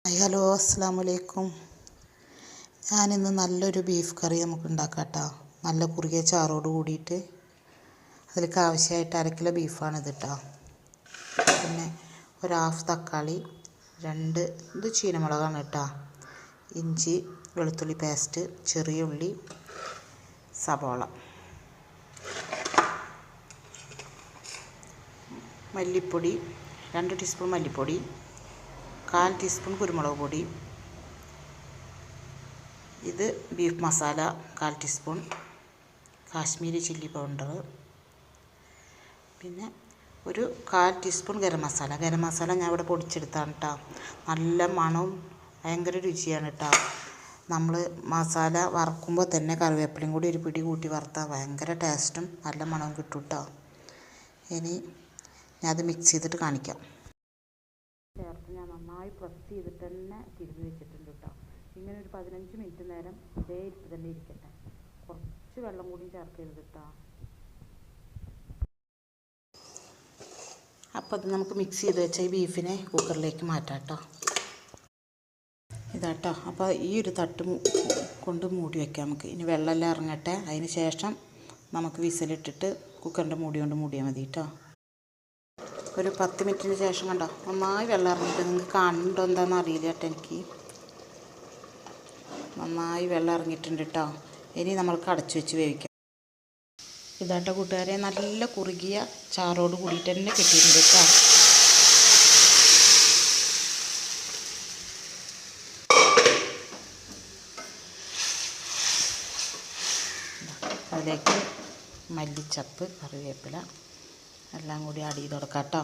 Hello അസ്സാം വലൈക്കും. ഞാനിന്ന് നല്ലൊരു ബീഫ് കറി നമുക്ക് ഉണ്ടാക്കാം കേട്ടോ. നല്ല കുറുകിയ ചാറോട് കൂടിയിട്ട് അതിലേക്ക് ആവശ്യമായിട്ട് 1/2 കിലോ ബീഫാണിത് കേട്ടോ. പിന്നെ ഒരു ഹാഫ് തക്കാളി, 2 ചീനമുളകാണ് കേട്ടോ, ഇഞ്ചി വെളുത്തുള്ളി പേസ്റ്റ്, ചെറിയ ഉള്ളി, സവോള, മല്ലിപ്പൊടി 2 ടീസ്പൂൺ മല്ലിപ്പൊടി, 1/4 ടീസ്പൂൺ കുരുമുളക് പൊടി, ഇത് beef masala 1/4 teaspoon, Kashmiri chilli powder, പിന്നെ ഒരു 1/4 ടീസ്പൂൺ ഗരം മസാല ഞാൻ ഇവിടെ പൊടിച്ചെടുത്താണ് കേട്ടോ. നല്ല മണവും ഭയങ്കര രുചിയാണ് കേട്ടോ. നമ്മൾ മസാല വറക്കുമ്പോൾ തന്നെ കറിവേപ്പിലയും കൂടി ഒരു പിടി കൂട്ടി വറുത്താൽ ഭയങ്കര ടേസ്റ്റും നല്ല മണവും കിട്ടും കേട്ടോ. ഇനി ഞാൻ അത് മിക്സ് ചെയ്തിട്ട് കാണിക്കാം. ചേർത്ത് ഞാൻ നന്നായി പ്രസ് ചെയ്തിട്ട് തന്നെ തിരുമ്മി വെച്ചിട്ടുണ്ട് കേട്ടോ. ഇങ്ങനെ ഒരു 15 മിനിറ്റ് നേരം ഇതേ ഇരിപ്പ് തന്നെ ഇരിക്കട്ടെ. കുറച്ച് വെള്ളം കൂടി ചേർക്കരുത് കേട്ടോ. അപ്പോൾ അത് നമുക്ക് മിക്സ് ചെയ്ത് വെച്ച ഈ ബീഫിനെ കുക്കറിലേക്ക് മാറ്റാം കേട്ടോ. ഇതാട്ടോ. അപ്പോൾ ഈ ഒരു തട്ട് കൊണ്ട് മൂടി വയ്ക്കാം നമുക്ക്. ഇനി വെള്ളമെല്ലാം ഇറങ്ങട്ടെ. അതിന് ശേഷം നമുക്ക് വിസിലിട്ടിട്ട് കുക്കറിൻ്റെ മൂടി കൊണ്ട് മൂടിയാൽ മതി കേട്ടോ. ഒരു 10 മിനിറ്റിന് ശേഷം കണ്ടോ നന്നായി വെള്ളം ഇറങ്ങിയിട്ട്, നിങ്ങൾക്ക് കാണുന്നുണ്ടോ എന്താണെന്ന് അറിയില്ല കേട്ടോ. എനിക്ക് നന്നായി വെള്ളം ഇറങ്ങിയിട്ടുണ്ട് കേട്ടോ. ഇനി നമ്മൾക്ക് അടച്ചു വെച്ച് വേവിക്കാം. ഇതാട്ടോ കൂട്ടുകാരെ, നല്ല കുറുകിയ ചാറോട് കൂടിയിട്ട് തന്നെ കിട്ടിയിട്ടുണ്ട് കേട്ടോ. അതിലേക്ക് മല്ലിച്ചപ്പ്, കറിവേപ്പില എല്ലാം കൂടി ആഡ് ചെയ്ത് കൊടുക്കാം കേട്ടോ.